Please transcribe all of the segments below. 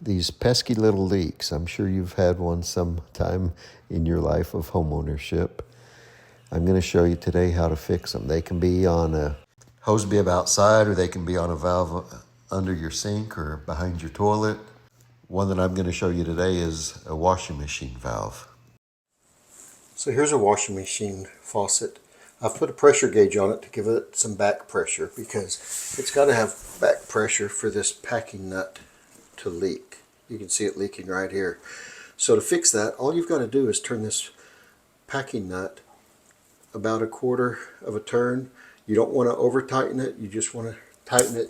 These pesky little leaks, I'm sure you've had one sometime in your life of homeownership. I'm going to show you today how to fix them. They can be on a hose bib outside, or they can be on a valve under your sink or behind your toilet. One that I'm going to show you today is a washing machine valve. So here's a washing machine faucet. I've put a pressure gauge on it to give it some back pressure because it's got to have back pressure for this packing nut to leak. You can see it leaking right here. So to fix that, all you've got to do is turn this packing nut about 1/4 of a turn. You don't want to over tighten it, you just want to tighten it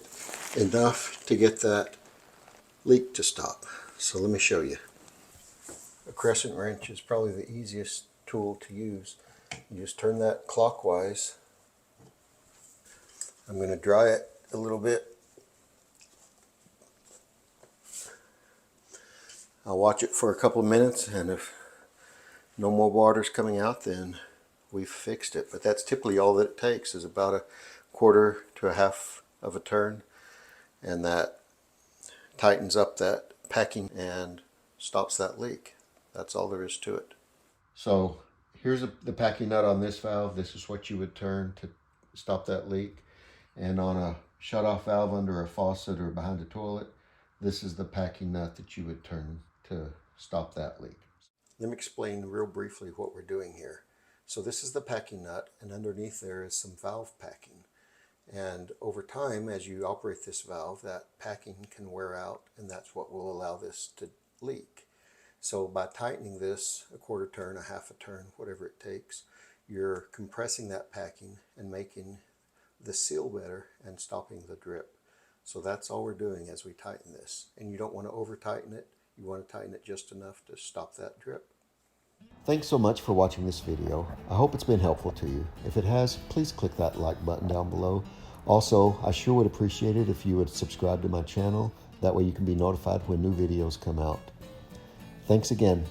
enough to get that leak to stop. So let me show you. A crescent wrench is probably the easiest tool to use. You just turn that clockwise. I'm going to dry it a little bit. I'll watch it for a couple of minutes, and if no more water's coming out, then we've fixed it. But that's typically all that it takes, is about 1/4 to 1/2 of a turn, and that tightens up that packing and stops that leak. That's all there is to it. So here's the packing nut on this valve. This is what you would turn to stop that leak. And on a shut-off valve under a faucet or behind a toilet, this is the packing nut that you would turn to stop that leak. Let me explain real briefly what we're doing here. So this is the packing nut, and underneath there is some valve packing. And over time, as you operate this valve, that packing can wear out, and that's what will allow this to leak. So by tightening this 1/4 turn, 1/2 a turn, whatever it takes, you're compressing that packing and making the seal better and stopping the drip. So that's all we're doing as we tighten this. And you don't want to over tighten it. You want to tighten it just enough to stop that drip. Thanks so much for watching this video. I hope it's been helpful to you. If it has, please click that like button down below. Also, I sure would appreciate it if you would subscribe to my channel. That way you can be notified when new videos come out. Thanks again.